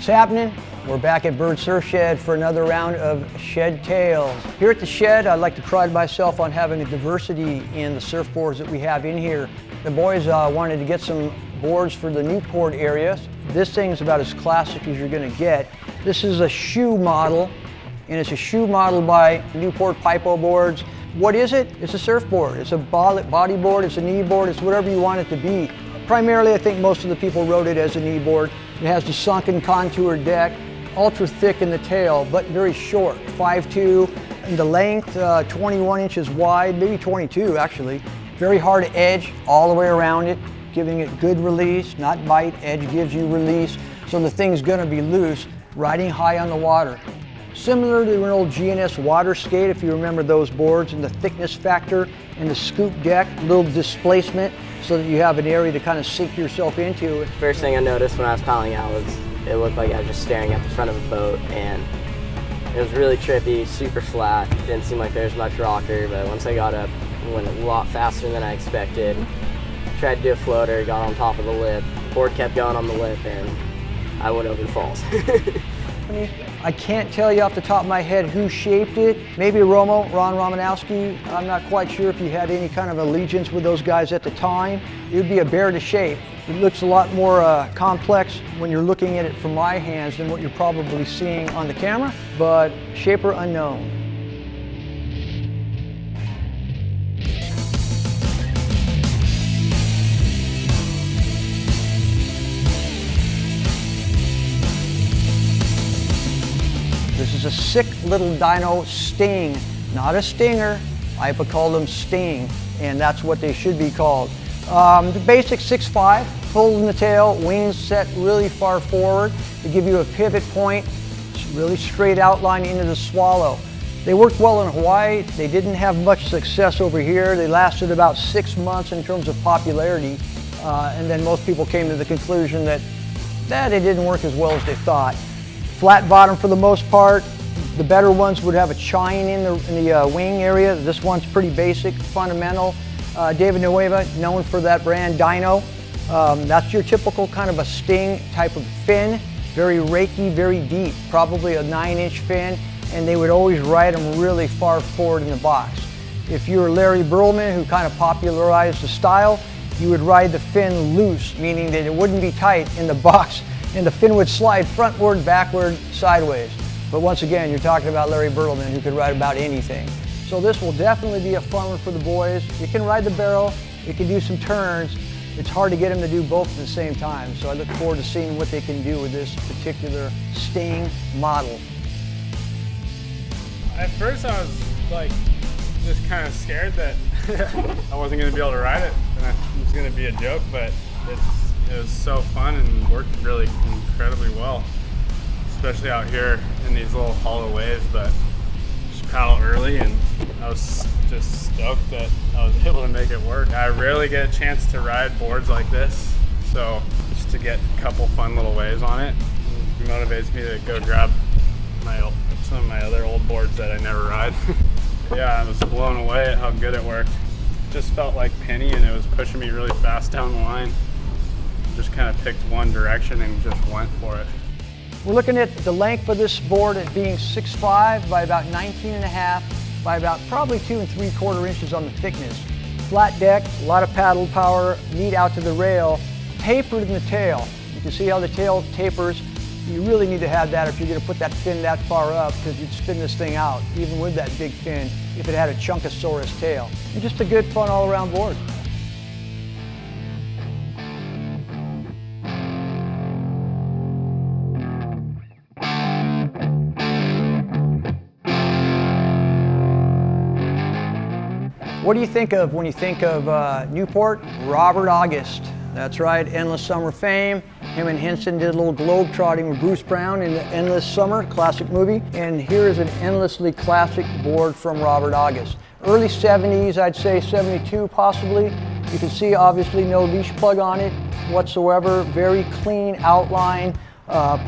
What's happening? We're back at Bird Surf Shed for another round of Shed Tales. Here at the shed, I like to pride myself on having a diversity in the surfboards that we have in here. The boys wanted to get some boards for the Newport area. This thing's about as classic as you're going to get. This is a shoe model, and it's a shoe model by Newport Aipa boards. What is it? It's a surfboard. It's a body board, it's a knee board, it's whatever you want it to be. Primarily, I think most of the people wrote it as a knee board. It has the sunken contour deck, ultra thick in the tail, but very short, 5'2", and the length 21 inches wide, maybe 22 actually. Very hard edge all the way around it, giving it good release, not bite. Edge gives you release, so the thing's gonna be loose, riding high on the water. Similar to an old GNS water skate, if you remember those boards, and the thickness factor and the scoop deck, little displacement, so that you have an area to kind of sink yourself into. First thing I noticed when I was paddling out was it looked like I was just staring at the front of a boat, and it was really trippy, super flat. Didn't seem like there was much rocker, but once I got up, it went a lot faster than I expected. Tried to do a floater, got on top of the lip. Board kept going on the lip, and I went over the falls. I can't tell you off the top of my head who shaped it. Maybe Ron Romanowski. I'm not quite sure if you had any kind of allegiance with those guys at the time. It would be a bear to shape. It looks a lot more complex when you're looking at it from my hands than what you're probably seeing on the camera, but shaper unknown. This is a sick little Dino Sting, not a stinger. Aipa called them Sting, and that's what they should be called. The basic 6'5", full in the tail, wings set really far forward to give you a pivot point, really straight outline into the swallow. They worked well in Hawaii. They didn't have much success over here. They lasted about 6 months in terms of popularity, and then most people came to the conclusion that it didn't work as well as they thought. Flat bottom for the most part. The better ones would have a chine in the wing area. This one's pretty basic, fundamental. David Nueva, known for that brand, Dino. That's your typical kind of a Sting type of fin. Very raky, very deep, probably a 9-inch fin, and they would always ride them really far forward in the box. If you were Larry Bertleman, who kind of popularized the style, you would ride the fin loose, meaning that it wouldn't be tight in the box, and the fin would slide frontward, backward, sideways. But once again, you're talking about Larry Bertleman, who could ride about anything. So this will definitely be a fun one for the boys. You can ride the barrel, you can do some turns. It's hard to get them to do both at the same time. So I look forward to seeing what they can do with this particular Sting model. At first I was like, just kind of scared that I wasn't going to be able to ride it, and it was going to be a joke, but it was so fun and worked really incredibly well, especially out here in these little hollow waves. But just paddle early, and I was just stoked that I was able to make it work. I rarely get a chance to ride boards like this, so just to get a couple fun little waves on it motivates me to go grab some of my other old boards that I never ride. Yeah, I was blown away at how good it worked. Just felt like Penny, and it was pushing me really fast down the line. Just kind of picked one direction and just went for it. We're looking at the length of this board as being 6'5" by about 19.5 by about probably 2 3/4 inches on the thickness. Flat deck, a lot of paddle power, neat out to the rail, tapered in the tail. You can see how the tail tapers. You really need to have that if you're going to put that fin that far up, because you'd spin this thing out, even with that big fin, if it had a Chunkosaurus tail. And just a good, fun, all-around board. What do you think of when you think of Newport? Robert Okvist. That's right, Endless Summer fame. Him and Henson did a little globe trotting with Bruce Brown in the Endless Summer, classic movie. And here is an endlessly classic board from Robert Okvist. Early 70s, I'd say 72 possibly. You can see obviously no leash plug on it whatsoever. Very clean outline,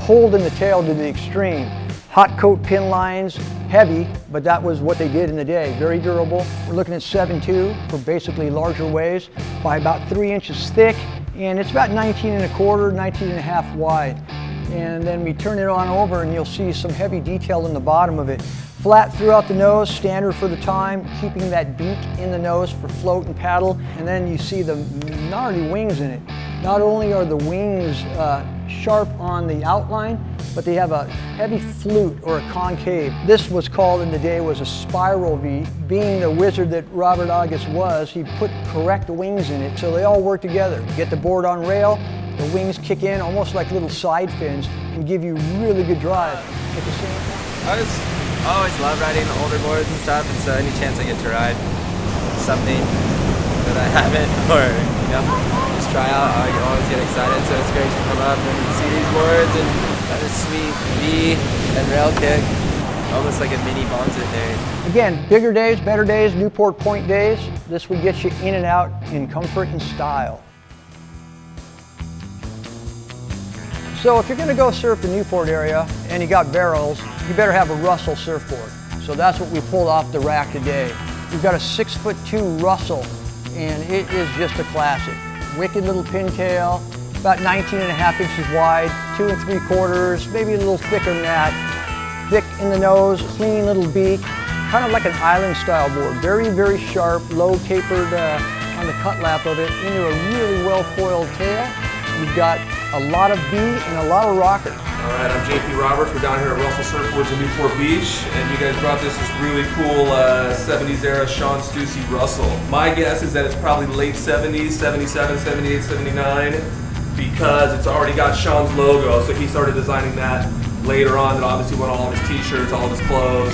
pulled in the tail to the extreme. Hot coat pin lines, heavy, but that was what they did in the day. Very durable. We're looking at 7.2 for basically larger waves by about 3 inches thick, and it's about 19 1/4, 19 1/2 wide. and then we turn it on over and you'll see some heavy detail in the bottom of it. Flat throughout the nose, standard for the time, keeping that beak in the nose for float and paddle, and then you see the gnarly wings in it. Not only are the wings sharp on the outline, but they have a heavy flute or a concave. This was called in the day was a spiral V. Being the wizard that Robert Okvist was, he put correct wings in it, so they all work together. You get the board on rail, the wings kick in almost like little side fins and give you really good drive at the same time. I always love riding the older boards and stuff, and so any chance I get to ride something that I haven't or, you know, just try out, I always get excited. So it's great to come up and see these boards and have a sweet V and rail kick, almost like a mini Bonza day. Again, bigger days, better days, Newport Point days. This would get you in and out in comfort and style. So if you're going to go surf the Newport area and you got barrels, you better have a Russell surfboard. So that's what we pulled off the rack today. We've got a 6'2" Russell, and it is just a classic. Wicked little pintail, about 19.5 inches wide, 2 3/4, maybe a little thicker than that. Thick in the nose, clean little beak, kind of like an island style board. Very, very sharp, low tapered on the cut lap of it into a really well foiled tail. You've got a lot of V and a lot of rocker. All right, I'm JP Roberts. We're down here at Russell Surfboards in Newport Beach, and you guys brought this really cool 70s era Sean Stussy Russell. My guess is that it's probably late 70s, 77, 78, 79, because it's already got Sean's logo, so he started designing that later on. That obviously went on all of his t-shirts, all of his clothes.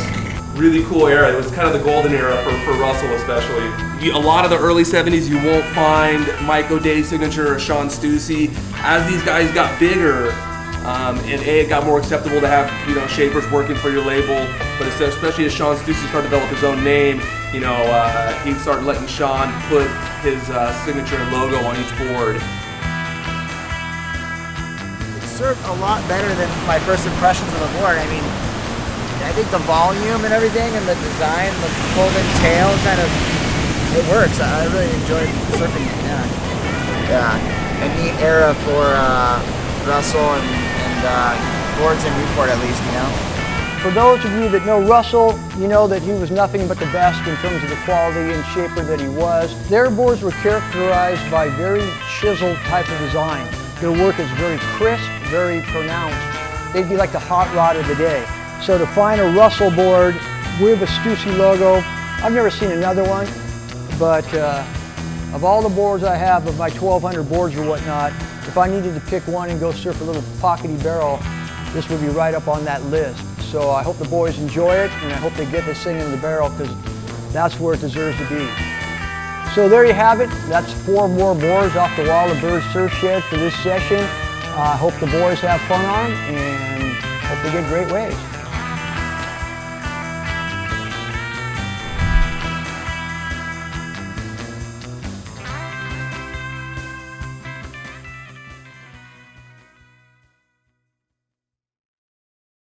Really cool era. It was kind of the golden era for Russell especially. A lot of the early 70s you won't find Mike O'Day's signature or Sean Stussy. As these guys got bigger, and it got more acceptable to have, you know, shapers working for your label, but especially as Sean Stussy started to develop his own name, you know, he started letting Sean put his signature and logo on each board. It served a lot better than my first impressions of the board. I mean, I think the volume and everything and the design, the folded tail kind of, it works. I really enjoyed surfing it, yeah. A neat era for Russell and boards in Newport at least, you know. For those of you that know Russell, you know that he was nothing but the best in terms of the quality and shaper that he was. Their boards were characterized by very chiseled type of design. Their work is very crisp, very pronounced. They'd be like the hot rod of the day. So to find a Russell board with a Stussy logo, I've never seen another one, but of all the boards I have, of my 1,200 boards or whatnot, if I needed to pick one and go surf a little pockety barrel, this would be right up on that list. So I hope the boys enjoy it, and I hope they get this thing in the barrel, because that's where it deserves to be. So there you have it. That's 4 more boards off the wall of Bird Surf Shed for this session. I hope the boys have fun on them, and hope they get great waves.